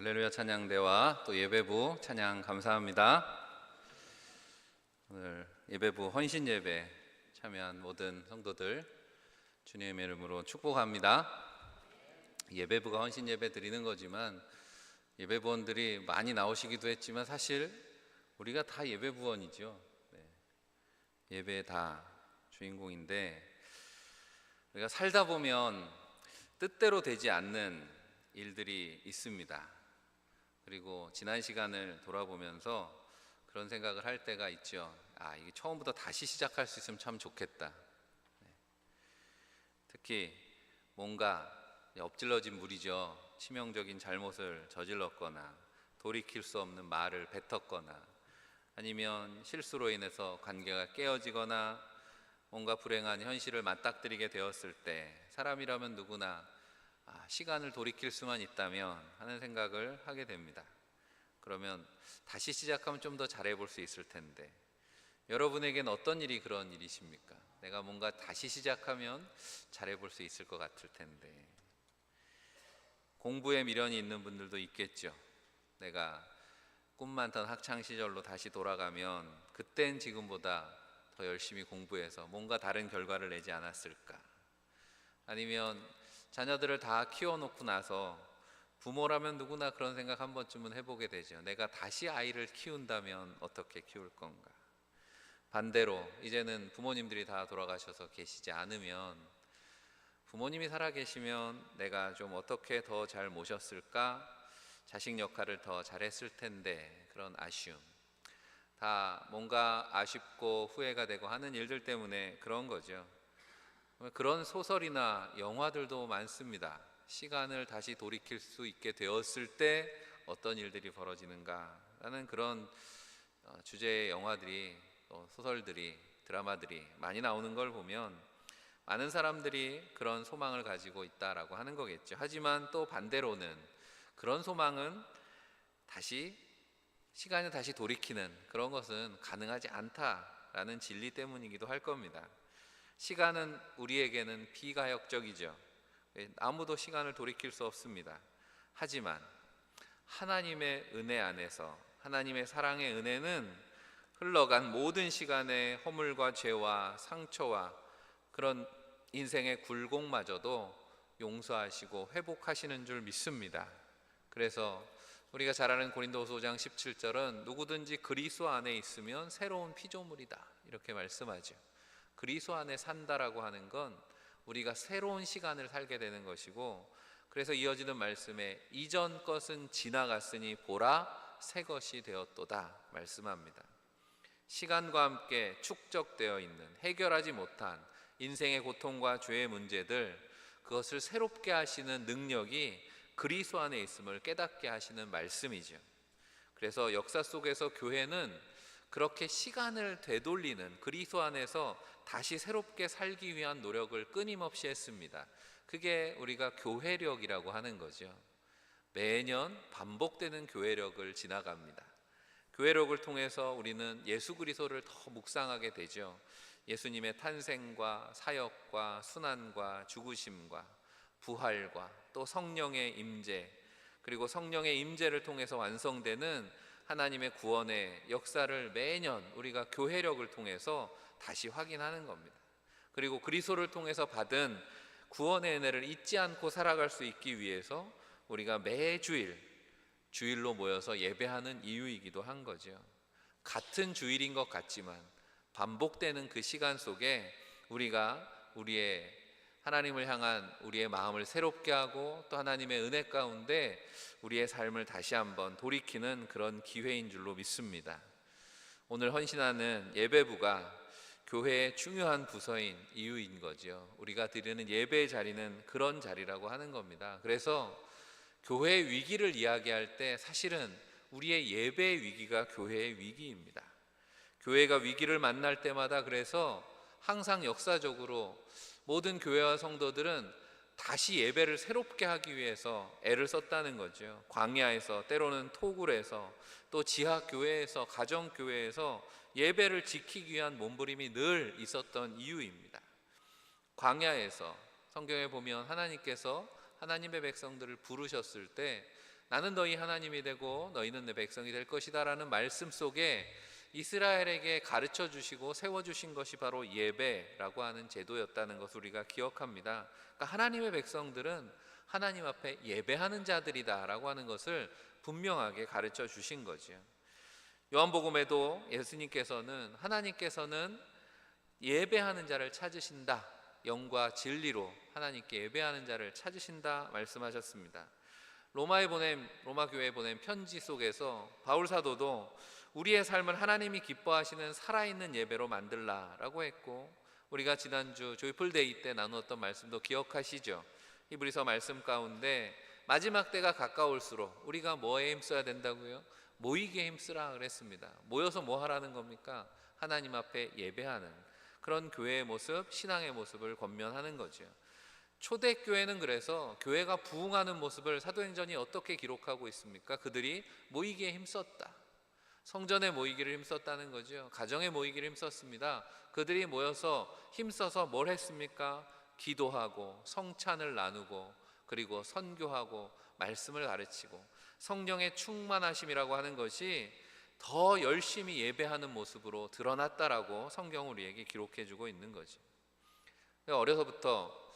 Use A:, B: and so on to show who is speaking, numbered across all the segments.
A: 할렐루야 찬양대와 또 예배부 찬양 감사합니다. 오늘 예배부 헌신 예배 참여한 모든 성도들 주님의 이름으로 축복합니다. 예배부가 헌신 예배 드리는 거지만 예배부원들이 많이 나오시기도 했지만 사실 우리가 다 예배부원이죠. 예배의 다 주인공인데 우리가 살다 보면 뜻대로 되지 않는 일들이 있습니다. 그리고 지난 시간을 돌아보면서 그런 생각을 할 때가 있죠. 이게 처음부터 다시 시작할 수 있으면 참 좋겠다. 특히 뭔가 엎질러진 물이죠. 치명적인 잘못을 저질렀거나 돌이킬 수 없는 말을 뱉었거나 아니면 실수로 인해서 관계가 깨어지거나 뭔가 불행한 현실을 맞닥뜨리게 되었을 때 사람이라면 누구나 시간을 돌이킬 수만 있다면 하는 생각을 하게 됩니다. 그러면 다시 시작하면 좀 더 잘해볼 수 있을 텐데 여러분에겐 어떤 일이 그런 일이십니까? 내가 뭔가 다시 시작하면 잘해볼 수 있을 것 같을 텐데 공부에 미련이 있는 분들도 있겠죠. 내가 꿈 많던 학창시절로 다시 돌아가면 그땐 지금보다 더 열심히 공부해서 뭔가 다른 결과를 내지 않았을까? 아니면 자녀들을 다 키워놓고 나서 부모라면 누구나 그런 생각 한 번쯤은 해보게 되죠. 내가 다시 아이를 키운다면 어떻게 키울 건가? 반대로 이제는 부모님들이 다 돌아가셔서 계시지 않으면 부모님이 살아 계시면 내가 좀 어떻게 더 잘 모셨을까? 자식 역할을 더 잘했을 텐데 그런 아쉬움, 다 뭔가 아쉽고 후회가 되고 하는 일들 때문에 그런 거죠. 그런 소설이나 영화들도 많습니다. 시간을 다시 돌이킬 수 있게 되었을 때 어떤 일들이 벌어지는가라는 그런 주제의 영화들이 소설들이 드라마들이 많이 나오는 걸 보면 많은 사람들이 그런 소망을 가지고 있다라고 하는 거겠죠. 하지만 또 반대로는 그런 소망은 시간을 다시 돌이키는 그런 것은 가능하지 않다라는 진리 때문이기도 할 겁니다. 시간은 우리에게는 비가역적이죠. 아무도 시간을 돌이킬 수 없습니다. 하지만 하나님의 은혜 안에서 하나님의 사랑의 은혜는 흘러간 모든 시간의 허물과 죄와 상처와 그런 인생의 굴곡마저도 용서하시고 회복하시는 줄 믿습니다. 그래서 우리가 잘 아는 고린도후서 5장 17절은 누구든지 그리스도 안에 있으면 새로운 피조물이다 이렇게 말씀하죠. 그리스도 안에 산다라고 하는 건 우리가 새로운 시간을 살게 되는 것이고, 그래서 이어지는 말씀에 이전 것은 지나갔으니 보라 새 것이 되었도다 말씀합니다. 시간과 함께 축적되어 있는 해결하지 못한 인생의 고통과 죄의 문제들, 그것을 새롭게 하시는 능력이 그리스도 안에 있음을 깨닫게 하시는 말씀이죠. 그래서 역사 속에서 교회는 그렇게 시간을 되돌리는 그리스도 안에서 다시 새롭게 살기 위한 노력을 끊임없이 했습니다. 그게 우리가 교회력이라고 하는 거죠. 매년 반복되는 교회력을 지나갑니다. 교회력을 통해서 우리는 예수 그리스도를 더 묵상하게 되죠. 예수님의 탄생과 사역과 순환과 죽으심과 부활과 또 성령의 임재, 그리고 성령의 임재를 통해서 완성되는 하나님의 구원의 역사를 매년 우리가 교회력을 통해서 다시 확인하는 겁니다. 그리고 그리스도를 통해서 받은 구원의 은혜를 잊지 않고 살아갈 수 있기 위해서 우리가 매주일 주일로 모여서 예배하는 이유이기도 한 거죠. 같은 주일인 것 같지만 반복되는 그 시간 속에 우리가 우리의 하나님을 향한 우리의 마음을 새롭게 하고 또 하나님의 은혜 가운데 우리의 삶을 다시 한번 돌이키는 그런 기회인 줄로 믿습니다. 오늘 헌신하는 예배부가 교회의 중요한 부서인 이유인 거죠. 우리가 드리는 예배의 자리는 그런 자리라고 하는 겁니다. 그래서 교회의 위기를 이야기할 때 사실은 우리의 예배의 위기가 교회의 위기입니다. 교회가 위기를 만날 때마다 그래서 항상 역사적으로 모든 교회와 성도들은 다시 예배를 새롭게 하기 위해서 애를 썼다는 거죠. 광야에서, 때로는 토굴에서, 또 지하교회에서, 가정교회에서 예배를 지키기 위한 몸부림이 늘 있었던 이유입니다. 광야에서 성경에 보면 하나님께서 하나님의 백성들을 부르셨을 때 나는 너희 하나님이 되고 너희는 내 백성이 될 것이다 라는 말씀 속에 이스라엘에게 가르쳐 주시고 세워 주신 것이 바로 예배라고 하는 제도였다는 것을 우리가 기억합니다. 그러니까 하나님의 백성들은 하나님 앞에 예배하는 자들이다 라고 하는 것을 분명하게 가르쳐 주신 거죠. 요한복음에도 예수님께서는 하나님께서는 예배하는 자를 찾으신다, 영과 진리로 하나님께 예배하는 자를 찾으신다 말씀하셨습니다. 로마 교회에 보낸 편지 속에서 바울 사도도 우리의 삶을 하나님이 기뻐하시는 살아있는 예배로 만들라라고 했고, 우리가 지난주 조이풀데이 때 나누었던 말씀도 기억하시죠? 히브리서 말씀 가운데 마지막 때가 가까울수록 우리가 뭐에 힘써야 된다고요? 모이기에 힘쓰라 그랬습니다. 모여서 뭐 하라는 겁니까? 하나님 앞에 예배하는 그런 교회의 모습, 신앙의 모습을 권면하는 거죠. 초대교회는 그래서 교회가 부흥하는 모습을 사도행전이 어떻게 기록하고 있습니까? 그들이 모이기에 힘썼다. 성전에 모이기를 힘썼다는 거죠. 가정에 모이기를 힘썼습니다. 그들이 모여서 힘써서 뭘 했습니까? 기도하고 성찬을 나누고 그리고 선교하고 말씀을 가르치고 성령의 충만하심이라고 하는 것이 더 열심히 예배하는 모습으로 드러났다라고 성경은 우리에게 기록해주고 있는 거죠. 어려서부터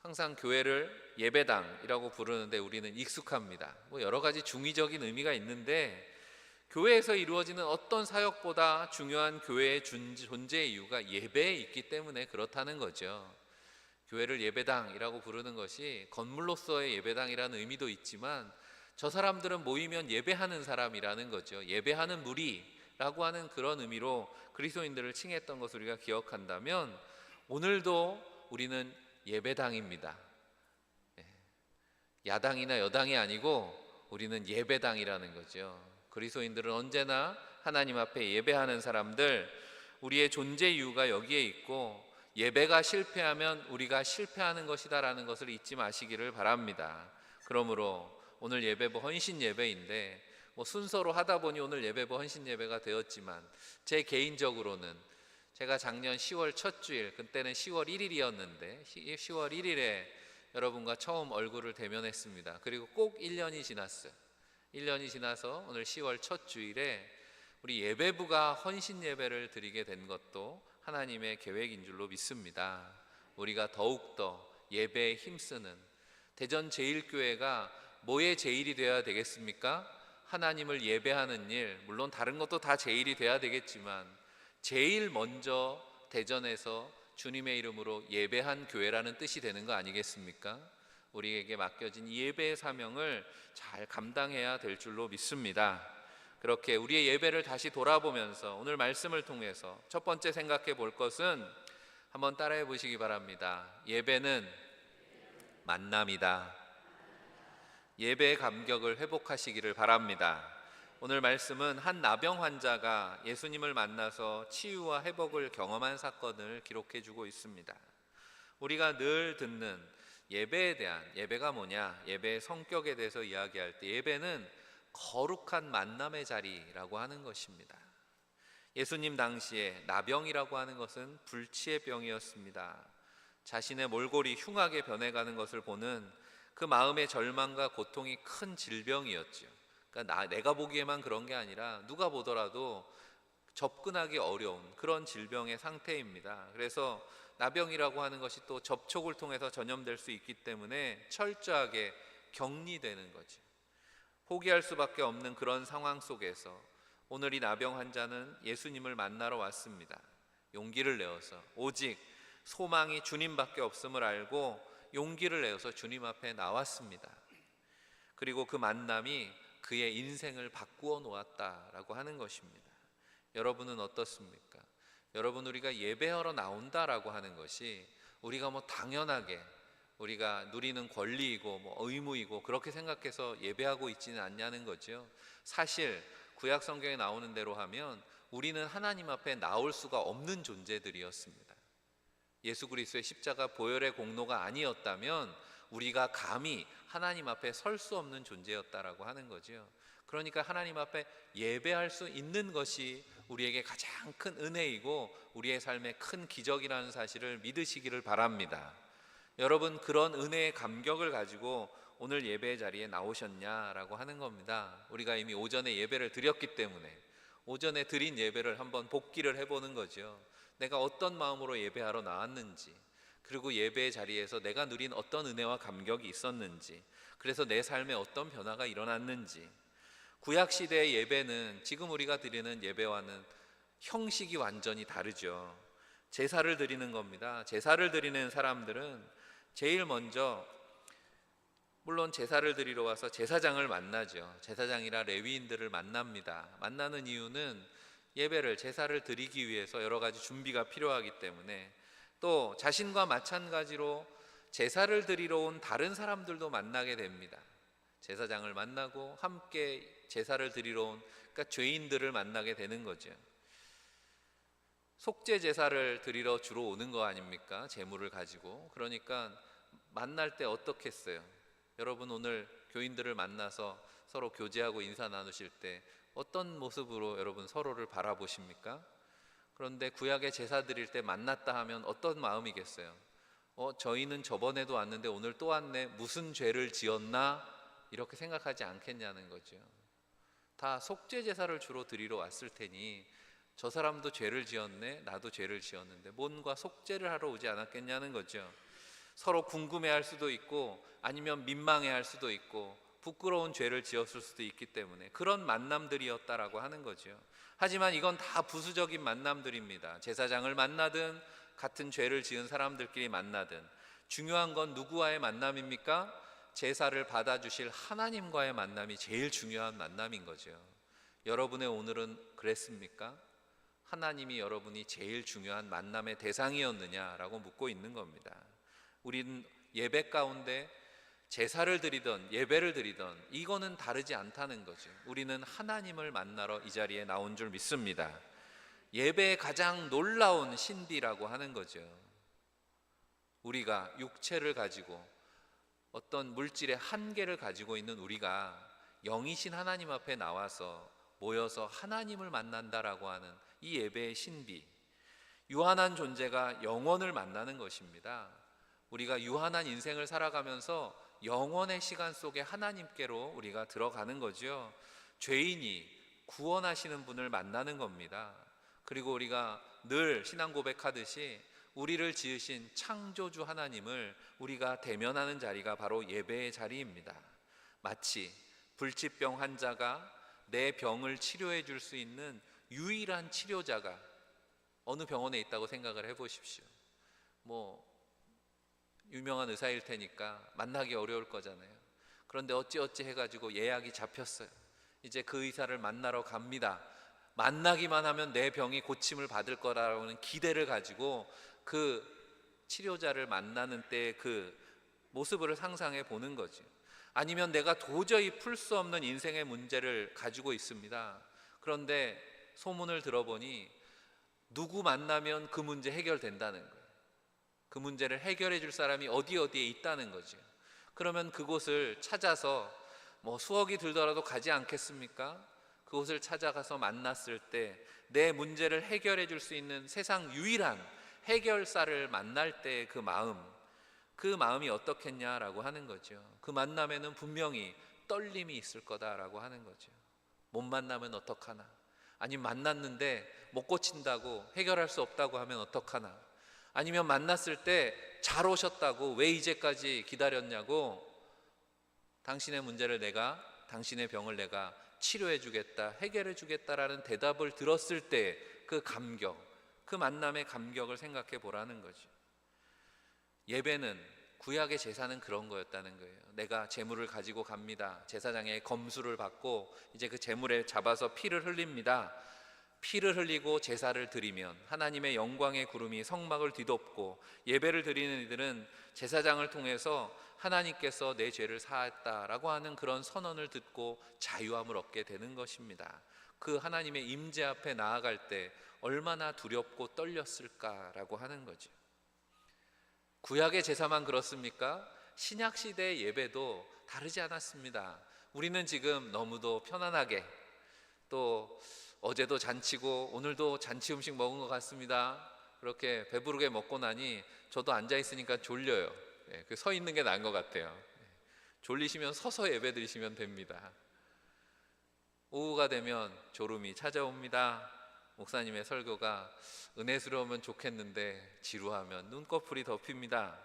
A: 항상 교회를 예배당이라고 부르는데 우리는 익숙합니다. 여러 가지 중의적인 의미가 있는데 교회에서 이루어지는 어떤 사역보다 중요한 교회의 존재의 이유가 예배에 있기 때문에 그렇다는 거죠. 교회를 예배당이라고 부르는 것이 건물로서의 예배당이라는 의미도 있지만 저 사람들은 모이면 예배하는 사람이라는 거죠. 예배하는 무리라고 하는 그런 의미로 그리스도인들을 칭했던 것을 우리가 기억한다면 오늘도 우리는 예배당입니다. 야당이나 여당이 아니고 우리는 예배당이라는 거죠. 그리스도인들은 언제나 하나님 앞에 예배하는 사람들, 우리의 존재 이유가 여기에 있고 예배가 실패하면 우리가 실패하는 것이다라는 것을 잊지 마시기를 바랍니다. 그러므로 오늘 예배부 헌신 예배인데 순서로 하다 보니 오늘 예배부 헌신 예배가 되었지만 제 개인적으로는 제가 작년 10월 첫 주일, 그때는 10월 1일이었는데 10월 1일에 여러분과 처음 얼굴을 대면했습니다. 그리고 꼭 1년이 지났어요. 1년이 지나서 오늘 10월 첫 주일에 우리 예배부가 헌신 예배를 드리게 된 것도 하나님의 계획인 줄로 믿습니다. 우리가 더욱더 예배에 힘쓰는 대전 제일교회가 뭐의 제일이 되어야 되겠습니까? 하나님을 예배하는 일, 물론 다른 것도 다 제일이 돼야 되겠지만 제일 먼저 대전에서 주님의 이름으로 예배한 교회라는 뜻이 되는 거 아니겠습니까? 우리에게 맡겨진 이 예배의 사명을 잘 감당해야 될 줄로 믿습니다. 그렇게 우리의 예배를 다시 돌아보면서 오늘 말씀을 통해서 첫 번째 생각해 볼 것은 한번 따라해 보시기 바랍니다. 예배는 만남이다. 예배의 감격을 회복하시기를 바랍니다. 오늘 말씀은 한 나병 환자가 예수님을 만나서 치유와 회복을 경험한 사건을 기록해 주고 있습니다. 우리가 늘 듣는 예배에 대한, 예배가 뭐냐, 예배의 성격에 대해서 이야기할 때 예배는 거룩한 만남의 자리라고 하는 것입니다. 예수님 당시에 나병이라고 하는 것은 불치의 병이었습니다. 자신의 몰골이 흉하게 변해가는 것을 보는 그 마음의 절망과 고통이 큰 질병이었죠. 그러니까 내가 보기에만 그런 게 아니라 누가 보더라도 접근하기 어려운 그런 질병의 상태입니다. 그래서 나병이라고 하는 것이 또 접촉을 통해서 전염될 수 있기 때문에 철저하게 격리되는 거죠. 포기할 수밖에 없는 그런 상황 속에서 오늘 이 나병 환자는 예수님을 만나러 왔습니다. 용기를 내어서 오직 소망이 주님밖에 없음을 알고 용기를 내어서 주님 앞에 나왔습니다. 그리고 그 만남이 그의 인생을 바꾸어 놓았다라고 하는 것입니다. 여러분은 어떻습니까? 여러분, 우리가 예배하러 나온다라고 하는 것이 우리가 당연하게 우리가 누리는 권리이고 의무이고 그렇게 생각해서 예배하고 있지는 않냐는 거죠. 사실 구약 성경에 나오는 대로 하면 우리는 하나님 앞에 나올 수가 없는 존재들이었습니다. 예수 그리스도의 십자가 보혈의 공로가 아니었다면 우리가 감히 하나님 앞에 설 수 없는 존재였다라고 하는 거죠. 그러니까 하나님 앞에 예배할 수 있는 것이 우리에게 가장 큰 은혜이고 우리의 삶의 큰 기적이라는 사실을 믿으시기를 바랍니다. 여러분, 그런 은혜의 감격을 가지고 오늘 예배 자리에 나오셨냐라고 하는 겁니다. 우리가 이미 오전에 예배를 드렸기 때문에 오전에 드린 예배를 한번 복기를 해보는 거죠. 내가 어떤 마음으로 예배하러 나왔는지, 그리고 예배의 자리에서 내가 누린 어떤 은혜와 감격이 있었는지, 그래서 내 삶에 어떤 변화가 일어났는지. 구약시대의 예배는 지금 우리가 드리는 예배와는 형식이 완전히 다르죠. 제사를 드리는 겁니다. 제사를 드리는 사람들은 제일 먼저, 물론 제사를 드리러 와서 제사장을 만나죠. 제사장이라 레위인들을 만납니다. 만나는 이유는 예배를, 제사를 드리기 위해서 여러 가지 준비가 필요하기 때문에, 또 자신과 마찬가지로 제사를 드리러 온 다른 사람들도 만나게 됩니다. 제사장을 만나고 함께 제사를 드리러 온, 그러니까 죄인들을 만나게 되는 거죠. 속죄 제사를 드리러 주로 오는 거 아닙니까? 제물을 가지고. 그러니까 만날 때 어떻겠어요? 여러분 오늘 교인들을 만나서 서로 교제하고 인사 나누실 때 어떤 모습으로 여러분 서로를 바라보십니까? 그런데 구약의 제사 드릴 때 만났다 하면 어떤 마음이겠어요? 저희는 저번에도 왔는데 오늘 또 왔네. 무슨 죄를 지었나? 이렇게 생각하지 않겠냐는 거죠. 다 속죄 제사를 주로 드리러 왔을 테니 저 사람도 죄를 지었네, 나도 죄를 지었는데 뭔가 속죄를 하러 오지 않았겠냐는 거죠. 서로 궁금해할 수도 있고 아니면 민망해할 수도 있고 부끄러운 죄를 지었을 수도 있기 때문에 그런 만남들이었다라고 하는 거죠. 하지만 이건 다 부수적인 만남들입니다. 제사장을 만나든 같은 죄를 지은 사람들끼리 만나든 중요한 건 누구와의 만남입니까? 제사를 받아주실 하나님과의 만남이 제일 중요한 만남인 거죠. 여러분의 오늘은 그랬습니까? 하나님이 여러분이 제일 중요한 만남의 대상이었느냐라고 묻고 있는 겁니다. 우리는 예배 가운데 제사를 드리던 예배를 드리던 이거는 다르지 않다는 거죠. 우리는 하나님을 만나러 이 자리에 나온 줄 믿습니다. 예배의 가장 놀라운 신비라고 하는 거죠. 우리가 육체를 가지고 어떤 물질의 한계를 가지고 있는 우리가 영이신 하나님 앞에 나와서 모여서 하나님을 만난다라고 하는 이 예배의 신비, 유한한 존재가 영원을 만나는 것입니다. 우리가 유한한 인생을 살아가면서 영원의 시간 속에 하나님께로 우리가 들어가는 거죠. 죄인이 구원하시는 분을 만나는 겁니다. 그리고 우리가 늘 신앙 고백하듯이 우리를 지으신 창조주 하나님을 우리가 대면하는 자리가 바로 예배의 자리입니다. 마치 불치병 환자가 내 병을 치료해 줄 수 있는 유일한 치료자가 어느 병원에 있다고 생각을 해보십시오. 유명한 의사일 테니까 만나기 어려울 거잖아요. 그런데 어찌어찌 해가지고 예약이 잡혔어요. 이제 그 의사를 만나러 갑니다. 만나기만 하면 내 병이 고침을 받을 거라는 기대를 가지고 그 치료자를 만나는 때 그 모습을 상상해 보는 거죠. 아니면 내가 도저히 풀 수 없는 인생의 문제를 가지고 있습니다. 그런데 소문을 들어보니 누구 만나면 그 문제 해결된다는 거예요. 그 문제를 해결해 줄 사람이 어디에 있다는 거죠. 그러면 그곳을 찾아서 수억이 들더라도 가지 않겠습니까? 그곳을 찾아가서 만났을 때 내 문제를 해결해 줄 수 있는 세상 유일한 해결사를 만날 때 그 마음이 어떻겠냐라고 하는 거죠. 그 만남에는 분명히 떨림이 있을 거다라고 하는 거죠. 못 만나면 어떡하나? 아니 만났는데 못 고친다고 해결할 수 없다고 하면 어떡하나? 아니면 만났을 때 잘 오셨다고 왜 이제까지 기다렸냐고, 당신의 문제를 당신의 병을 내가 치료해 주겠다, 해결해 주겠다라는 대답을 들었을 때 그 감격, 그 만남의 감격을 생각해 보라는 거죠. 예배는, 구약의 제사는 그런 거였다는 거예요. 내가 제물을 가지고 갑니다. 제사장의 검수를 받고 이제 그 제물에 잡아서 피를 흘립니다. 피를 흘리고 제사를 드리면 하나님의 영광의 구름이 성막을 뒤덮고, 예배를 드리는 이들은 제사장을 통해서 하나님께서 내 죄를 사했다라고 하는 그런 선언을 듣고 자유함을 얻게 되는 것입니다. 그 하나님의 임재 앞에 나아갈 때 얼마나 두렵고 떨렸을까라고 하는 거죠. 구약의 제사만 그렇습니까? 신약 시대의 예배도 다르지 않았습니다. 우리는 지금 너무도 편안하게, 또 어제도 잔치고 오늘도 잔치 음식 먹은 것 같습니다. 그렇게 배부르게 먹고 나니 저도 앉아 있으니까 졸려요. 서 있는 게 나은 것 같아요. 졸리시면 서서 예배 드리시면 됩니다. 오후가 되면 졸음이 찾아옵니다. 목사님의 설교가 은혜스러우면 좋겠는데 지루하면 눈꺼풀이 덮입니다.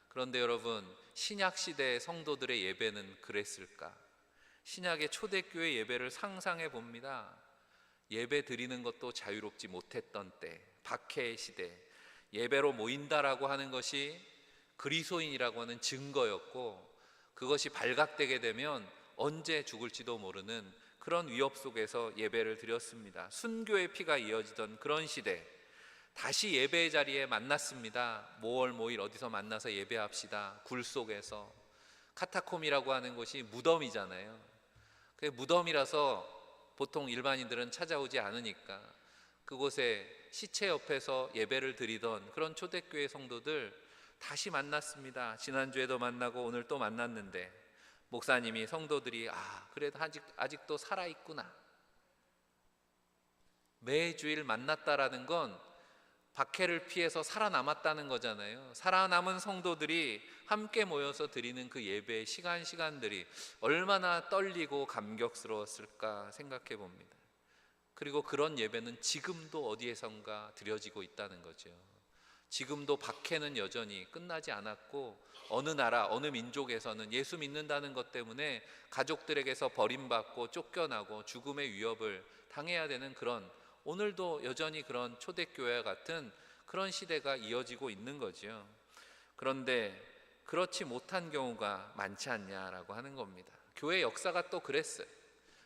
A: 그런데 여러분, 신약 시대의 성도들의 예배는 그랬을까? 신약의 초대교회 예배를 상상해 봅니다. 예배 드리는 것도 자유롭지 못했던 때, 박해의 시대, 예배로 모인다라고 하는 것이 그리스도인이라고 하는 증거였고, 그것이 발각되게 되면 언제 죽을지도 모르는 그런 위협 속에서 예배를 드렸습니다. 순교의 피가 이어지던 그런 시대, 다시 예배의 자리에 만났습니다. 모월 모일 어디서 만나서 예배합시다. 굴 속에서. 카타콤이라고 하는 곳이 무덤이잖아요. 그 무덤이라서 보통 일반인들은 찾아오지 않으니까 그곳에 시체 옆에서 예배를 드리던 그런 초대교회 성도들 다시 만났습니다. 지난주에도 만나고 오늘 또 만났는데 목사님이 성도들이 그래도 아직도 살아있구나. 매주일 만났다라는 건 박해를 피해서 살아남았다는 거잖아요. 살아남은 성도들이 함께 모여서 드리는 그 예배의 시간들이 얼마나 떨리고 감격스러웠을까 생각해 봅니다. 그리고 그런 예배는 지금도 어디에선가 드려지고 있다는 거죠. 지금도 박해는 여전히 끝나지 않았고, 어느 나라, 어느 민족에서는 예수 믿는다는 것 때문에 가족들에게서 버림받고 쫓겨나고 죽음의 위협을 당해야 되는 그런, 오늘도 여전히 그런 초대교회와 같은 그런 시대가 이어지고 있는 거죠. 그런데 그렇지 못한 경우가 많지 않냐라고 하는 겁니다. 교회 역사가 또 그랬어요.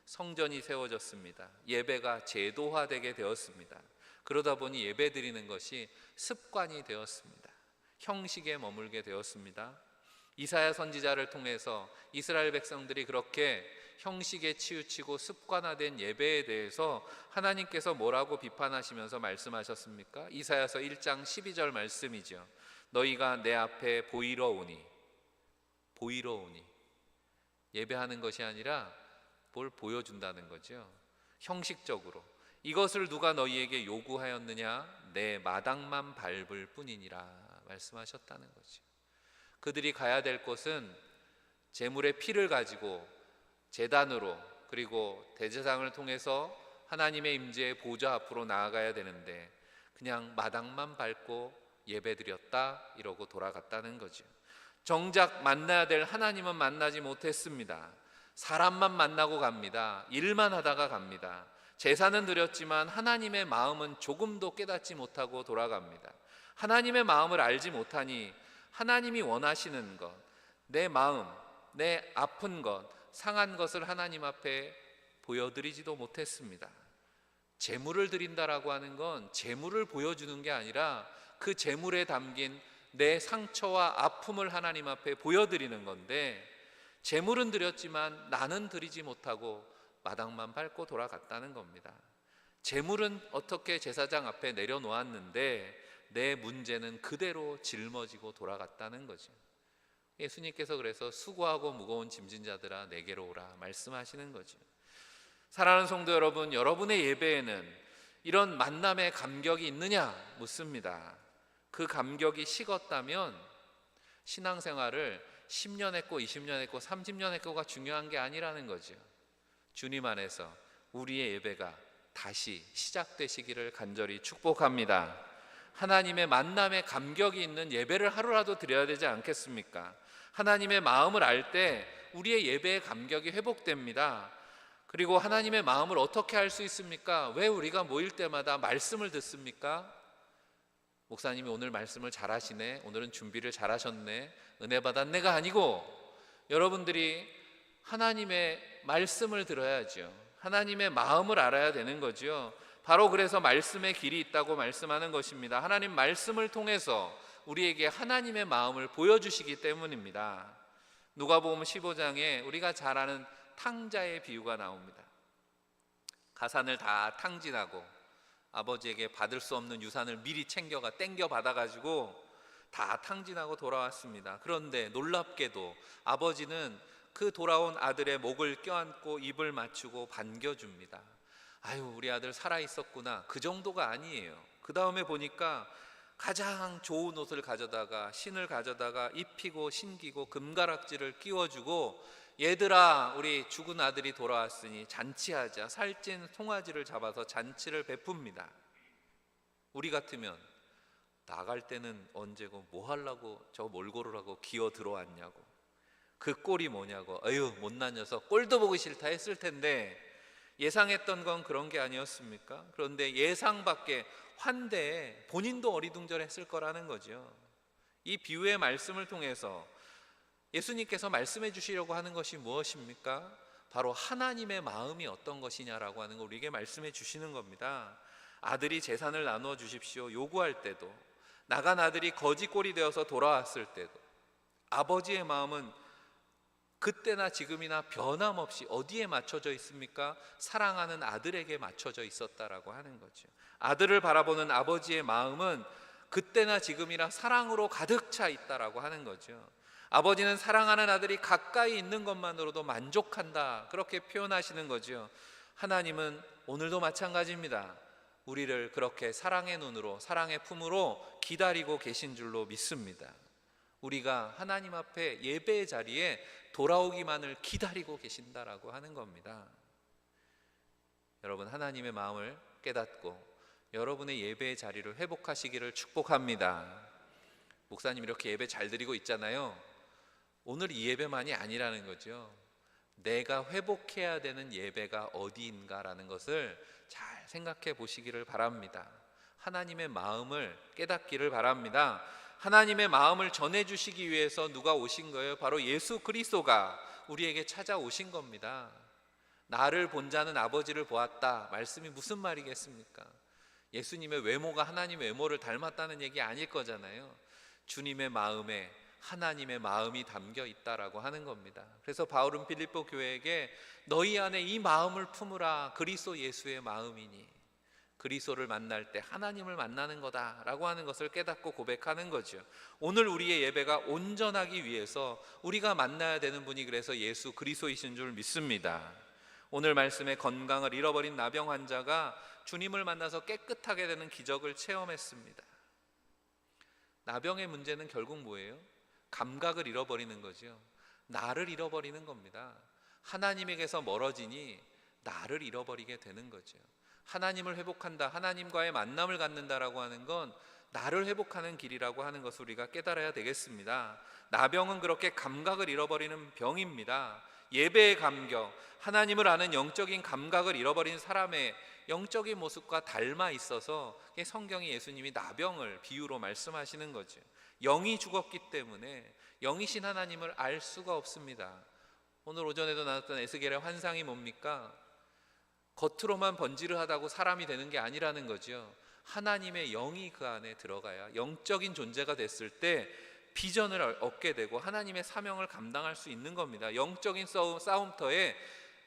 A: 성전이 세워졌습니다. 예배가 제도화되게 되었습니다. 그러다 보니 예배 드리는 것이 습관이 되었습니다. 형식에 머물게 되었습니다. 이사야 선지자를 통해서 이스라엘 백성들이 그렇게 형식에 치우치고 습관화된 예배에 대해서 하나님께서 뭐라고 비판하시면서 말씀하셨습니까? 이사야서 1장 12절 말씀이죠. 너희가 내 앞에 보이러 오니, 예배하는 것이 아니라 뭘 보여준다는 거죠. 형식적으로. 이것을 누가 너희에게 요구하였느냐? 내 마당만 밟을 뿐이니라 말씀하셨다는 거죠. 그들이 가야 될 곳은 제물의 피를 가지고 제단으로, 그리고 대제사장을 통해서 하나님의 임재의 보좌 앞으로 나아가야 되는데 그냥 마당만 밟고 예배드렸다 이러고 돌아갔다는 거죠. 정작 만나야 될 하나님은 만나지 못했습니다. 사람만 만나고 갑니다. 일만 하다가 갑니다. 제사는 드렸지만 하나님의 마음은 조금도 깨닫지 못하고 돌아갑니다. 하나님의 마음을 알지 못하니 하나님이 원하시는 것, 내 마음, 내 아픈 것, 상한 것을 하나님 앞에 보여드리지도 못했습니다. 제물을 드린다라고 하는 건 제물을 보여주는 게 아니라 그 제물에 담긴 내 상처와 아픔을 하나님 앞에 보여드리는 건데, 제물은 드렸지만 나는 드리지 못하고 마당만 밟고 돌아갔다는 겁니다. 제물은 어떻게 제사장 앞에 내려놓았는데 내 문제는 그대로 짊어지고 돌아갔다는 거죠. 예수님께서 그래서 수고하고 무거운 짐진 자들아 내게로 오라 말씀하시는 거죠. 사랑하는 성도 여러분, 여러분의 예배에는 이런 만남의 감격이 있느냐 묻습니다. 그 감격이 식었다면 신앙생활을 10년 했고 20년 했고 30년 했고가 중요한 게 아니라는 거죠. 주님 안에서 우리의 예배가 다시 시작되시기를 간절히 축복합니다. 하나님의 만남의 감격이 있는 예배를 하루라도 드려야 되지 않겠습니까? 하나님의 마음을 알 때 우리의 예배의 감격이 회복됩니다. 그리고 하나님의 마음을 어떻게 알 수 있습니까? 왜 우리가 모일 때마다 말씀을 듣습니까? 목사님이 오늘 말씀을 잘하시네, 오늘은 준비를 잘하셨네, 은혜 받았네가 아니고 여러분들이 하나님의 말씀을 들어야죠. 하나님의 마음을 알아야 되는 거죠. 바로 그래서 말씀의 길이 있다고 말씀하는 것입니다. 하나님 말씀을 통해서 우리에게 하나님의 마음을 보여주시기 때문입니다. 누가복음 15장에 우리가 잘 아는 탕자의 비유가 나옵니다. 가산을 다 탕진하고 아버지에게 받을 수 없는 유산을 미리 땡겨 받아가지고 다 탕진하고 돌아왔습니다. 그런데 놀랍게도 아버지는 그 돌아온 아들의 목을 껴안고 입을 맞추고 반겨줍니다. 아유, 우리 아들 살아있었구나. 그 정도가 아니에요. 그 다음에 보니까 가장 좋은 옷을 가져다가 신을 가져다가 입히고 신기고 금가락지를 끼워주고 얘들아 우리 죽은 아들이 돌아왔으니 잔치하자, 살찐 송아지를 잡아서 잔치를 베풉니다. 우리 같으면 나갈 때는 언제고 뭐 하려고 저 몰골을 기어 들어왔냐고, 그 꼴이 뭐냐고, 어휴 못난 녀석 꼴도 보기 싫다 했을 텐데 예상했던 건 그런 게 아니었습니까? 그런데 예상 밖의 환대에 본인도 어리둥절했을 거라는 거죠. 이 비유의 말씀을 통해서 예수님께서 말씀해 주시려고 하는 것이 무엇입니까? 바로 하나님의 마음이 어떤 것이냐라고 하는 걸 우리에게 말씀해 주시는 겁니다. 아들이 재산을 나누어 주십시오 요구할 때도, 나간 아들이 거지꼴이 되어서 돌아왔을 때도 아버지의 마음은 그때나 지금이나 변함없이 어디에 맞춰져 있습니까? 사랑하는 아들에게 맞춰져 있었다라고 하는 거죠. 아들을 바라보는 아버지의 마음은 그때나 지금이나 사랑으로 가득 차 있다라고 하는 거죠. 아버지는 사랑하는 아들이 가까이 있는 것만으로도 만족한다, 그렇게 표현하시는 거죠. 하나님은 오늘도 마찬가지입니다. 우리를 그렇게 사랑의 눈으로, 사랑의 품으로 기다리고 계신 줄로 믿습니다. 우리가 하나님 앞에 예배의 자리에 돌아오기만을 기다리고 계신다라고 하는 겁니다. 여러분, 하나님의 마음을 깨닫고 여러분의 예배의 자리를 회복하시기를 축복합니다. 목사님 이렇게 예배 잘 드리고 있잖아요. 오늘 이 예배만이 아니라는 거죠. 내가 회복해야 되는 예배가 어디인가라는 것을 잘 생각해 보시기를 바랍니다. 하나님의 마음을 깨닫기를 바랍니다. 하나님의 마음을 전해주시기 위해서 누가 오신 거예요? 바로 예수 그리스도가 우리에게 찾아오신 겁니다. 나를 본 자는 아버지를 보았다 말씀이 무슨 말이겠습니까? 예수님의 외모가 하나님의 외모를 닮았다는 얘기 아닐 거잖아요. 주님의 마음에 하나님의 마음이 담겨 있다라고 하는 겁니다. 그래서 바울은 빌립보 교회에게 너희 안에 이 마음을 품으라, 그리스도 예수의 마음이니, 그리스도를 만날 때 하나님을 만나는 거다라고 하는 것을 깨닫고 고백하는 거죠. 오늘 우리의 예배가 온전하기 위해서 우리가 만나야 되는 분이 그래서 예수 그리스도이신 줄 믿습니다. 오늘 말씀에 건강을 잃어버린 나병 환자가 주님을 만나서 깨끗하게 되는 기적을 체험했습니다. 나병의 문제는 결국 뭐예요? 감각을 잃어버리는 거죠. 나를 잃어버리는 겁니다. 하나님에게서 멀어지니 나를 잃어버리게 되는 거죠. 하나님을 회복한다, 하나님과의 만남을 갖는다라고 하는 건 나를 회복하는 길이라고 하는 것을 우리가 깨달아야 되겠습니다. 나병은 그렇게 감각을 잃어버리는 병입니다. 예배의 감격, 하나님을 아는 영적인 감각을 잃어버린 사람의 영적인 모습과 닮아 있어서 성경이 예수님이 나병을 비유로 말씀하시는 거죠. 영이 죽었기 때문에 영이신 하나님을 알 수가 없습니다. 오늘 오전에도 나눴던 에스겔의 환상이 뭡니까? 겉으로만 번지르하다고 사람이 되는 게 아니라는 거죠. 하나님의 영이 그 안에 들어가야 영적인 존재가 됐을 때 비전을 얻게 되고 하나님의 사명을 감당할 수 있는 겁니다. 영적인 싸움터에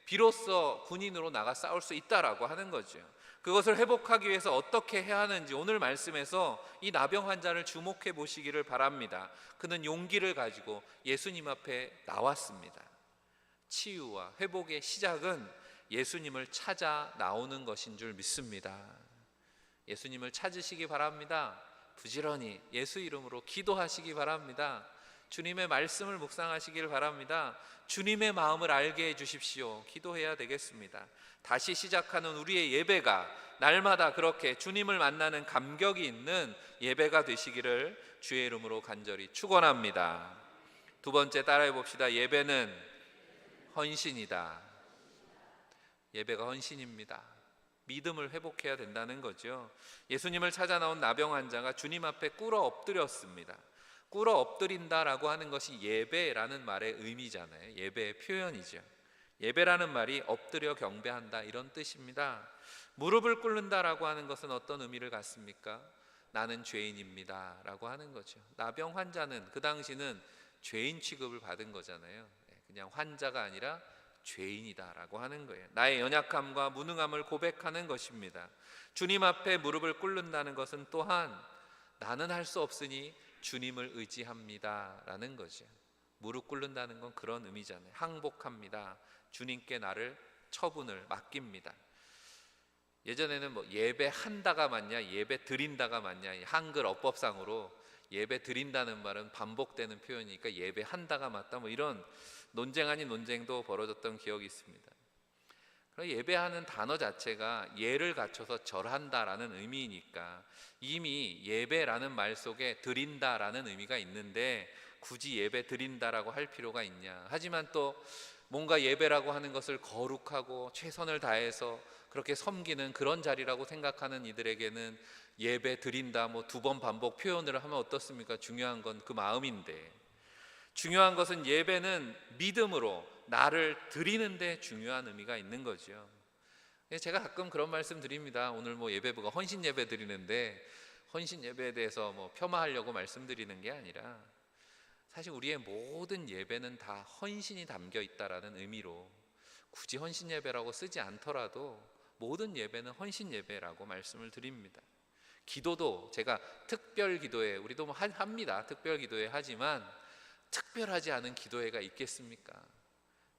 A: 비로소 군인으로 나가 싸울 수 있다라고 하는 거죠. 그것을 회복하기 위해서 어떻게 해야 하는지 오늘 말씀에서 이 나병 환자를 주목해 보시기를 바랍니다. 그는 용기를 가지고 예수님 앞에 나왔습니다. 치유와 회복의 시작은 예수님을 찾아 나오는 것인 줄 믿습니다. 예수님을 찾으시기 바랍니다. 부지런히 예수 이름으로 기도하시기 바랍니다. 주님의 말씀을 묵상하시길 바랍니다. 주님의 마음을 알게 해주십시오. 기도해야 되겠습니다. 다시 시작하는 우리의 예배가 날마다 그렇게 주님을 만나는 감격이 있는 예배가 되시기를 주의 이름으로 간절히 축원합니다. 두 번째 따라해 봅시다. 예배는 헌신이다. 예배가 헌신입니다. 믿음을 회복해야 된다는 거죠. 예수님을 찾아 나온 나병 환자가 주님 앞에 꿇어 엎드렸습니다. 꿇어 엎드린다라고 하는 것이 예배라는 말의 의미잖아요. 예배의 표현이죠. 예배라는 말이 엎드려 경배한다 이런 뜻입니다. 무릎을 꿇는다라고 하는 것은 어떤 의미를 갖습니까? 나는 죄인입니다 라고 하는 거죠. 나병 환자는 그 당시는 죄인 취급을 받은 거잖아요. 그냥 환자가 아니라 죄인이다라고 하는 거예요. 나의 연약함과 무능함을 고백하는 것입니다. 주님 앞에 무릎을 꿇는다는 것은 또한 나는 할 수 없으니 주님을 의지합니다 라는 거죠. 무릎 꿇는다는 건 그런 의미잖아요. 항복합니다. 주님께 나를 처분을 맡깁니다. 예전에는 뭐 예배한다가 맞냐 예배 드린다가 맞냐, 이 한글 어법상으로 예배 드린다는 말은 반복되는 표현이니까 예배한다가 맞다, 뭐 이런 논쟁 아닌 논쟁도 벌어졌던 기억이 있습니다. 그럼 예배하는 단어 자체가 예를 갖춰서 절한다라는 의미이니까 이미 예배라는 말 속에 드린다라는 의미가 있는데 굳이 예배 드린다라고 할 필요가 있냐. 하지만 또 뭔가 예배라고 하는 것을 거룩하고 최선을 다해서 그렇게 섬기는 그런 자리라고 생각하는 이들에게는 예배 드린다 뭐 2번 반복 표현을 하면 어떻습니까? 중요한 건 그 마음인데, 중요한 것은 예배는 믿음으로 나를 드리는데 중요한 의미가 있는 거죠. 제가 가끔 그런 말씀 드립니다. 오늘 뭐 예배부가 헌신 예배 드리는데 헌신 예배에 대해서 뭐 폄하하려고 말씀드리는 게 아니라 사실 우리의 모든 예배는 다 헌신이 담겨 있다라는 의미로 굳이 헌신 예배라고 쓰지 않더라도 모든 예배는 헌신 예배라고 말씀을 드립니다. 기도도 제가 특별 기도회, 우리도 뭐 합니다. 특별 기도회 하지만 특별하지 않은 기도회가 있겠습니까?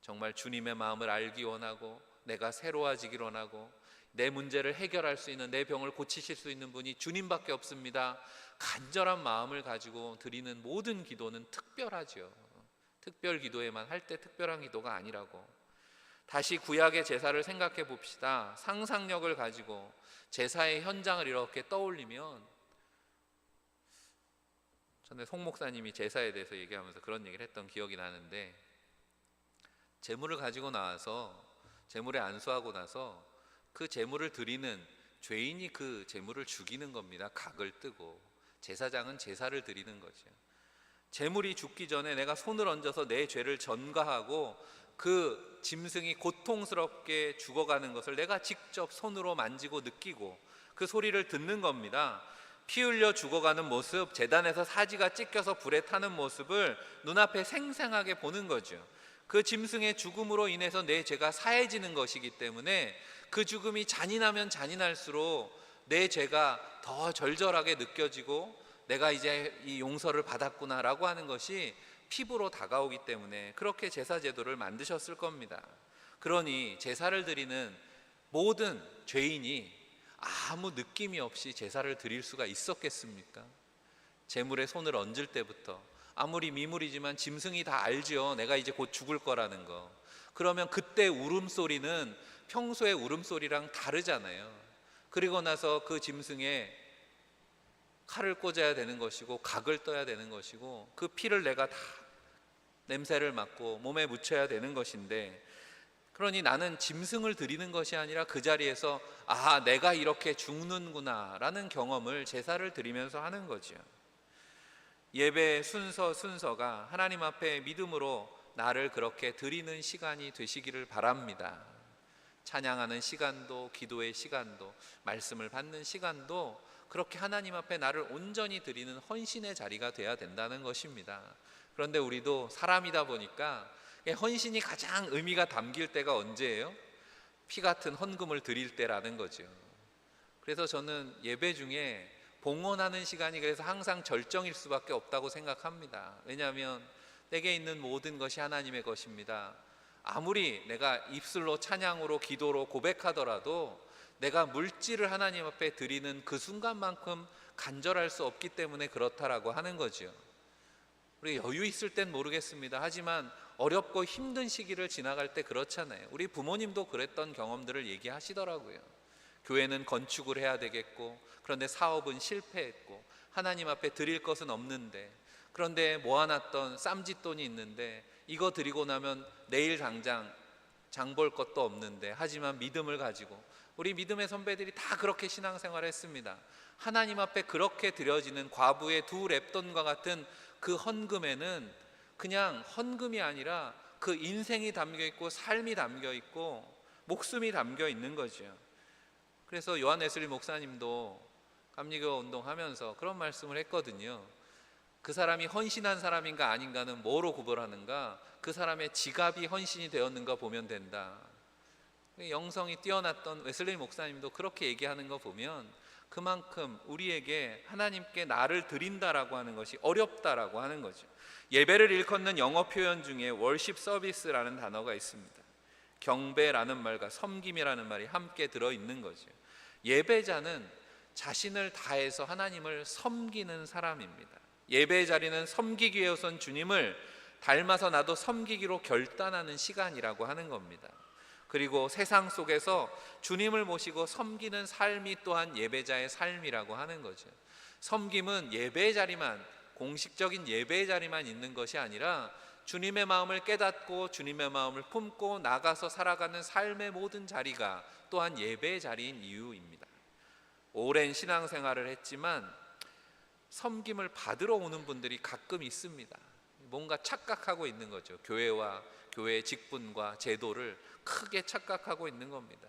A: 정말 주님의 마음을 알기 원하고 내가 새로워지길 원하고 내 문제를 해결할 수 있는, 내 병을 고치실 수 있는 분이 주님밖에 없습니다. 간절한 마음을 가지고 드리는 모든 기도는 특별하죠. 특별 기도회만 할 때 특별한 기도가 아니라고. 다시 구약의 제사를 생각해 봅시다. 상상력을 가지고 제사의 현장을 이렇게 떠올리면, 전에 송 목사님이 제사에 대해서 얘기하면서 그런 얘기를 했던 기억이 나는데, 제물을 가지고 나와서 제물에 안수하고 나서 그 제물을 드리는 죄인이 그 제물을 죽이는 겁니다. 각을 뜨고. 제사장은 제사를 드리는 거죠. 제물이 죽기 전에 내가 손을 얹어서 내 죄를 전가하고 그 짐승이 고통스럽게 죽어가는 것을 내가 직접 손으로 만지고 느끼고 그 소리를 듣는 겁니다. 피 흘려 죽어가는 모습, 제단에서 사지가 찢겨서 불에 타는 모습을 눈앞에 생생하게 보는 거죠. 그 짐승의 죽음으로 인해서 내 죄가 사해지는 것이기 때문에 그 죽음이 잔인하면 잔인할수록 내 죄가 더 절절하게 느껴지고 내가 이제 이 용서를 받았구나라고 하는 것이 피부로 다가오기 때문에 그렇게 제사 제도를 만드셨을 겁니다. 그러니 제사를 드리는 모든 죄인이 아무 느낌이 없이 제사를 드릴 수가 있었겠습니까? 제물에 손을 얹을 때부터 아무리 미물이지만 짐승이 다 알죠. 내가 이제 곧 죽을 거라는 거. 그러면 그때 울음소리는 평소의 울음소리랑 다르잖아요. 그리고 나서 그 짐승에 칼을 꽂아야 되는 것이고 각을 떠야 되는 것이고 그 피를 내가 다 냄새를 맡고 몸에 묻혀야 되는 것인데, 그러니 나는 짐승을 드리는 것이 아니라 그 자리에서 아, 내가 이렇게 죽는구나 라는 경험을 제사를 드리면서 하는 거죠. 예배의 순서가 하나님 앞에 믿음으로 나를 그렇게 드리는 시간이 되시기를 바랍니다. 찬양하는 시간도, 기도의 시간도, 말씀을 받는 시간도 그렇게 하나님 앞에 나를 온전히 드리는 헌신의 자리가 돼야 된다는 것입니다. 그런데 우리도 사람이다 보니까 헌신이 가장 의미가 담길 때가 언제예요? 피 같은 헌금을 드릴 때라는 거죠. 그래서 저는 예배 중에 봉헌하는 시간이 그래서 항상 절정일 수밖에 없다고 생각합니다. 왜냐하면 내게 있는 모든 것이 하나님의 것입니다. 아무리 내가 입술로 찬양으로 기도로 고백하더라도 내가 물질을 하나님 앞에 드리는 그 순간만큼 간절할 수 없기 때문에 그렇다라고 하는 거죠. 우리 여유 있을 땐 모르겠습니다. 하지만 어렵고 힘든 시기를 지나갈 때 그렇잖아요. 우리 부모님도 그랬던 경험들을 얘기하시더라고요. 교회는 건축을 해야 되겠고, 그런데 사업은 실패했고, 하나님 앞에 드릴 것은 없는데, 그런데 모아놨던 쌈짓돈이 있는데 이거 드리고 나면 내일 당장 장 볼 것도 없는데, 하지만 믿음을 가지고 우리 믿음의 선배들이 다 그렇게 신앙생활을 했습니다. 하나님 앞에 그렇게 드려지는 과부의 2렙돈과 같은 그 헌금에는 그냥 헌금이 아니라 그 인생이 담겨 있고 삶이 담겨 있고 목숨이 담겨 있는 거죠. 그래서 요한 웨슬리 목사님도 감리교 운동하면서 그런 말씀을 했거든요. 그 사람이 헌신한 사람인가 아닌가는 뭐로 구별하는가? 그 사람의 지갑이 헌신이 되었는가 보면 된다. 영성이 뛰어났던 웨슬리 목사님도 그렇게 얘기하는 거 보면 그만큼 우리에게 하나님께 나를 드린다라고 하는 것이 어렵다라고 하는 거죠. 예배를 일컫는 영어 표현 중에 월십 서비스라는 단어가 있습니다. 경배라는 말과 섬김이라는 말이 함께 들어있는 거죠. 예배자는 자신을 다해서 하나님을 섬기는 사람입니다. 예배의 자리는 섬기기 위해선 주님을 닮아서 나도 섬기기로 결단하는 시간이라고 하는 겁니다. 그리고 세상 속에서 주님을 모시고 섬기는 삶이 또한 예배자의 삶이라고 하는 거죠. 섬김은 예배의 자리만, 공식적인 예배의 자리만 있는 것이 아니라 주님의 마음을 깨닫고 주님의 마음을 품고 나가서 살아가는 삶의 모든 자리가 또한 예배의 자리인 이유입니다. 오랜 신앙생활을 했지만 섬김을 받으러 오는 분들이 가끔 있습니다. 뭔가 착각하고 있는 거죠. 교회와 교회의 직분과 제도를 크게 착각하고 있는 겁니다.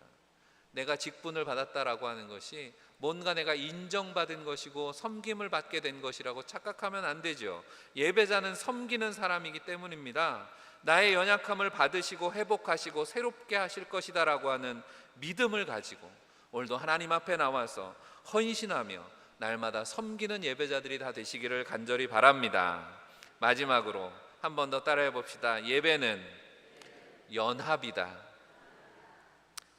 A: 내가 직분을 받았다라고 하는 것이 뭔가 내가 인정받은 것이고 섬김을 받게 된 것이라고 착각하면 안 되죠. 예배자는 섬기는 사람이기 때문입니다. 나의 연약함을 받으시고 회복하시고 새롭게 하실 것이다 라고 하는 믿음을 가지고 오늘도 하나님 앞에 나와서 헌신하며 날마다 섬기는 예배자들이 다 되시기를 간절히 바랍니다. 마지막으로 한 번 더 따라해 봅시다. 예배는 연합이다.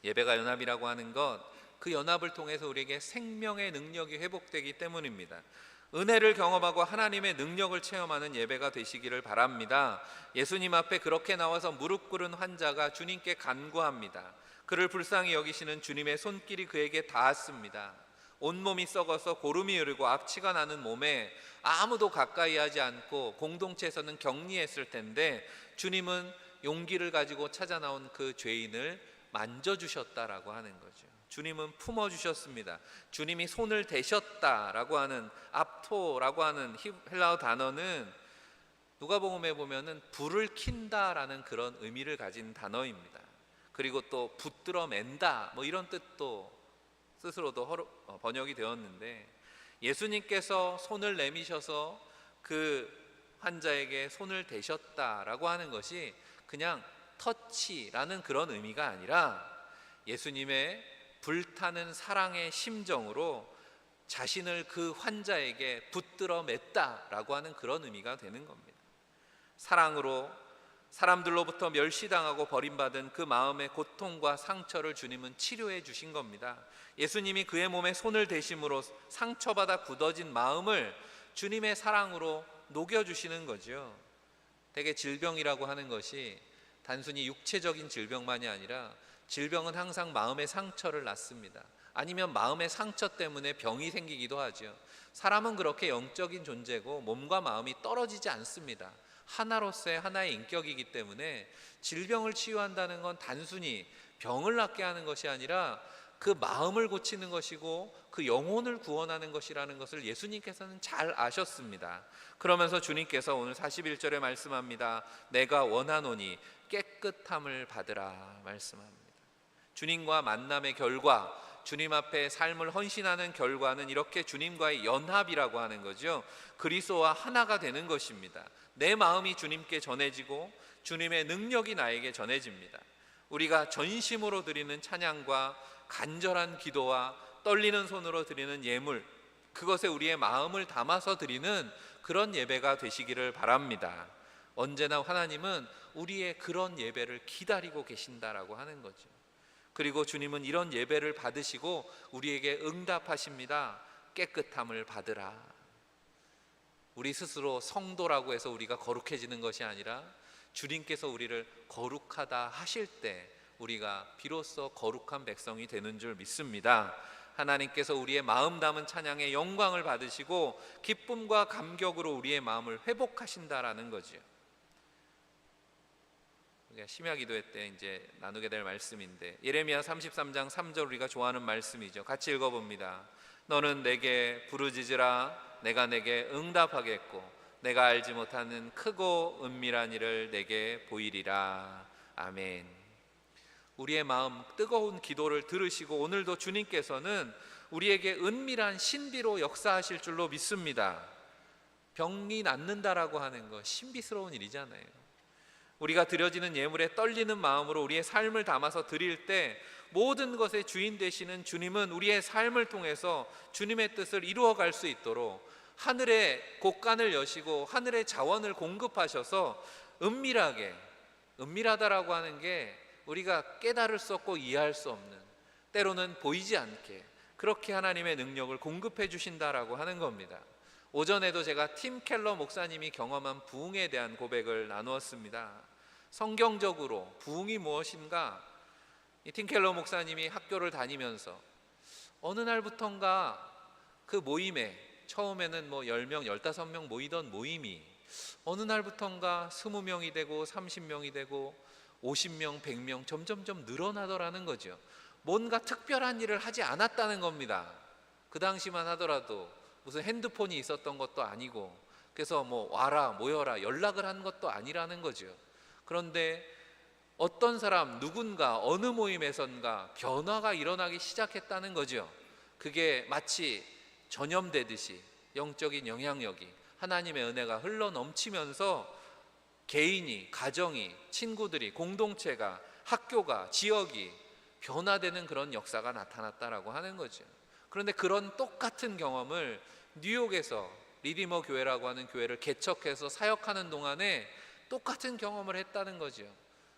A: 예배가 연합이라고 하는 것, 그 연합을 통해서 우리에게 생명의 능력이 회복되기 때문입니다. 은혜를 경험하고 하나님의 능력을 체험하는 예배가 되시기를 바랍니다. 예수님 앞에 그렇게 나와서 무릎 꿇은 환자가 주님께 간구합니다. 그를 불쌍히 여기시는 주님의 손길이 그에게 닿았습니다. 온몸이 썩어서 고름이 흐르고 압취가 나는 몸에 아무도 가까이 하지 않고 공동체에서는 격리했을 텐데 주님은 용기를 가지고 찾아 나온 그 죄인을 만져주셨다라고 하는 거죠. 주님은 품어주셨습니다. 주님이 손을 대셨다라고 하는 압토라고 하는 헬라어 단어는 누가복음에 보면은 불을 킨다라는 그런 의미를 가진 단어입니다. 그리고 또 붙들어 맨다 뭐 이런 뜻도 스스로도 번역이 되었는데, 예수님께서 손을 내미셔서 그 환자에게 손을 대셨다라고 하는 것이 그냥 터치라는 그런 의미가 아니라 예수님의 불타는 사랑의 심정으로 자신을 그 환자에게 붙들어 맸다라고 하는 그런 의미가 되는 겁니다. 사랑으로 사람들로부터 멸시당하고 버림받은 그 마음의 고통과 상처를 주님은 치료해 주신 겁니다. 예수님이 그의 몸에 손을 대심으로 상처받아 굳어진 마음을 주님의 사랑으로 녹여주시는 거죠. 대개 질병이라고 하는 것이 단순히 육체적인 질병만이 아니라 질병은 항상 마음의 상처를 낳습니다. 아니면 마음의 상처 때문에 병이 생기기도 하죠. 사람은 그렇게 영적인 존재고 몸과 마음이 떨어지지 않습니다. 하나로서의 하나의 인격이기 때문에 질병을 치유한다는 건 단순히 병을 낫게 하는 것이 아니라 그 마음을 고치는 것이고 그 영혼을 구원하는 것이라는 것을 예수님께서는 잘 아셨습니다. 그러면서 주님께서 오늘 41절에 말씀합니다. 내가 원하노니 깨끗함을 받으라 말씀합니다. 주님과 만남의 결과, 주님 앞에 삶을 헌신하는 결과는 이렇게 주님과의 연합이라고 하는 거죠. 그리스도와 하나가 되는 것입니다. 내 마음이 주님께 전해지고 주님의 능력이 나에게 전해집니다. 우리가 전심으로 드리는 찬양과 간절한 기도와 떨리는 손으로 드리는 예물, 그것에 우리의 마음을 담아서 드리는 그런 예배가 되시기를 바랍니다. 언제나 하나님은 우리의 그런 예배를 기다리고 계신다라고 하는 거죠. 그리고 주님은 이런 예배를 받으시고 우리에게 응답하십니다. 깨끗함을 받으라. 우리 스스로 성도라고 해서 우리가 거룩해지는 것이 아니라 주님께서 우리를 거룩하다 하실 때 우리가 비로소 거룩한 백성이 되는 줄 믿습니다. 하나님께서 우리의 마음 담은 찬양의 영광을 받으시고 기쁨과 감격으로 우리의 마음을 회복하신다라는 거죠. 우리가 심야 기도회 때 이제 나누게 될 말씀인데, 예레미야 33장 3절 우리가 좋아하는 말씀이죠. 같이 읽어봅니다. 너는 내게 부르짖으라. 내가 내게 응답하겠고 내가 알지 못하는 크고 은밀한 일을 내게 보이리라. 아멘. 우리의 마음 뜨거운 기도를 들으시고 오늘도 주님께서는 우리에게 은밀한 신비로 역사하실 줄로 믿습니다. 병이 낫는다라고 하는 거 신비스러운 일이잖아요. 우리가 드려지는 예물에 떨리는 마음으로 우리의 삶을 담아서 드릴 때 모든 것의 주인 되시는 주님은 우리의 삶을 통해서 주님의 뜻을 이루어갈 수 있도록 하늘의 곳간을 여시고 하늘의 자원을 공급하셔서 은밀하다라고 하는 게 우리가 깨달을 수 없고 이해할 수 없는, 때로는 보이지 않게 그렇게 하나님의 능력을 공급해 주신다라고 하는 겁니다. 오전에도 제가 팀 켈러 목사님이 경험한 부흥에 대한 고백을 나누었습니다. 성경적으로 부흥이 무엇인가? 이 팀 켈러 목사님이 학교를 다니면서 어느 날부턴가 그 모임에, 처음에는 10명, 15명 모이던 모임이 어느 날부턴가 20명이 되고 30명이 되고 50명, 100명 점점점 늘어나더라는 거죠. 뭔가 특별한 일을 하지 않았다는 겁니다. 그 당시만 하더라도 무슨 핸드폰이 있었던 것도 아니고, 그래서 와라 모여라 연락을 한 것도 아니라는 거죠. 그런데 어떤 사람, 누군가 어느 모임에선가 변화가 일어나기 시작했다는 거죠. 그게 마치 전염되듯이 영적인 영향력이, 하나님의 은혜가 흘러 넘치면서 개인이, 가정이, 친구들이, 공동체가, 학교가, 지역이 변화되는 그런 역사가 나타났다라고 하는 거죠. 그런데 그런 똑같은 경험을 뉴욕에서 리디머 교회라고 하는 교회를 개척해서 사역하는 동안에 똑같은 경험을 했다는 거죠.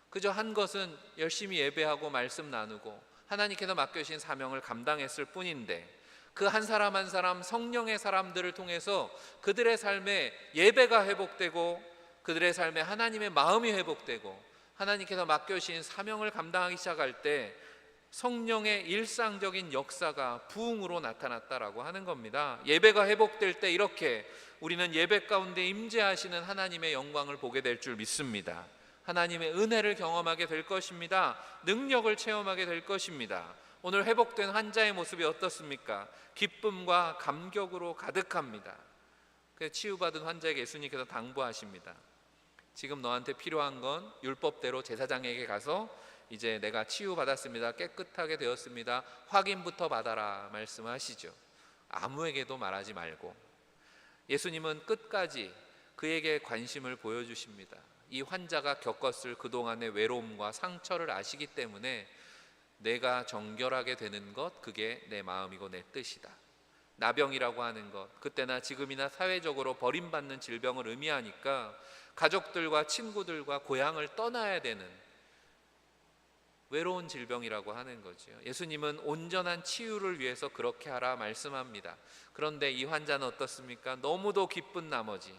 A: 그저 한 것은 열심히 예배하고 말씀 나누고 하나님께서 맡겨주신 사명을 감당했을 뿐인데, 그 한 사람 한 사람 성령의 사람들을 통해서 그들의 삶에 예배가 회복되고 그들의 삶에 하나님의 마음이 회복되고 하나님께서 맡겨주신 사명을 감당하기 시작할 때 성령의 일상적인 역사가 부흥으로 나타났다라고 하는 겁니다. 예배가 회복될 때 이렇게 우리는 예배 가운데 임재하시는 하나님의 영광을 보게 될 줄 믿습니다. 하나님의 은혜를 경험하게 될 것입니다. 능력을 체험하게 될 것입니다. 오늘 회복된 환자의 모습이 어떻습니까? 기쁨과 감격으로 가득합니다. 치유받은 환자에게 예수님께서 당부하십니다. 지금 너한테 필요한 건 율법대로 제사장에게 가서 이제 내가 치유받았습니다, 깨끗하게 되었습니다, 확인부터 받아라 말씀하시죠. 아무에게도 말하지 말고. 예수님은 끝까지 그에게 관심을 보여주십니다. 이 환자가 겪었을 그동안의 외로움과 상처를 아시기 때문에 내가 정결하게 되는 것, 그게 내 마음이고 내 뜻이다. 나병이라고 하는 것, 그때나 지금이나 사회적으로 버림받는 질병을 의미하니까 가족들과 친구들과 고향을 떠나야 되는 외로운 질병이라고 하는 거죠. 예수님은 온전한 치유를 위해서 그렇게 하라 말씀합니다. 그런데 이 환자는 어떻습니까? 너무도 기쁜 나머지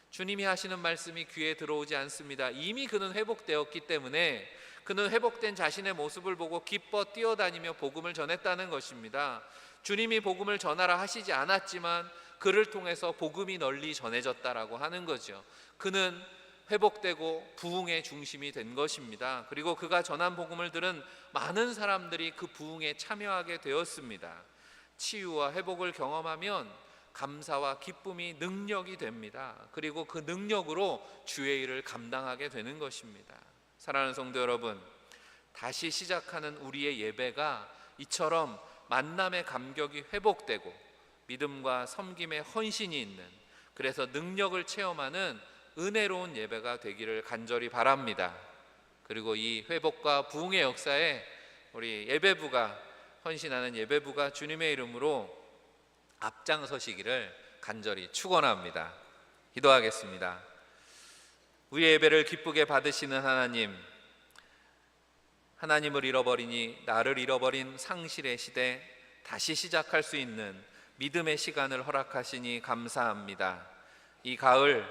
A: 주님이 하시는 말씀이 귀에 들어오지 않습니다. 이미 그는 회복되었기 때문에 그는 회복된 자신의 모습을 보고 기뻐 뛰어다니며 복음을 전했다는 것입니다. 주님이 복음을 전하라 하시지 않았지만 그를 통해서 복음이 널리 전해졌다라고 하는 거죠. 그는 회복되고 부흥의 중심이 된 것입니다. 그리고 그가 전한 복음을 들은 많은 사람들이 그 부흥에 참여하게 되었습니다. 치유와 회복을 경험하면 감사와 기쁨이 능력이 됩니다. 그리고 그 능력으로 주의 일을 감당하게 되는 것입니다. 사랑하는 성도 여러분, 다시 시작하는 우리의 예배가 이처럼 만남의 감격이 회복되고 믿음과 섬김의 헌신이 있는, 그래서 능력을 체험하는 은혜로운 예배가 되기를 간절히 바랍니다. 그리고 이 회복과 부흥의 역사에 우리 예배부가, 헌신하는 예배부가 주님의 이름으로 앞장서시기를 간절히 축원합니다. 기도하겠습니다. 우리의 예배를 기쁘게 받으시는 하나님, 하나님을 잃어버리니 나를 잃어버린 상실의 시대, 다시 시작할 수 있는 믿음의 시간을 허락하시니 감사합니다. 이 가을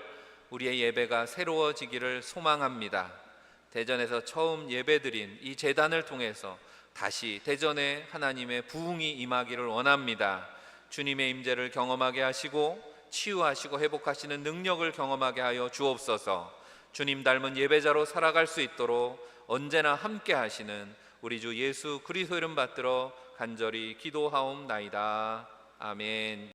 A: 우리의 예배가 새로워지기를 소망합니다. 대전에서 처음 예배드린 이 제단을 통해서 다시 대전에 하나님의 부흥이 임하기를 원합니다. 주님의 임재를 경험하게 하시고 치유하시고 회복하시는 능력을 경험하게 하여 주옵소서. 주님 닮은 예배자로 살아갈 수 있도록 언제나 함께 하시는 우리 주 예수 그리스도 이름 받들어 간절히 기도하옵나이다. 아멘.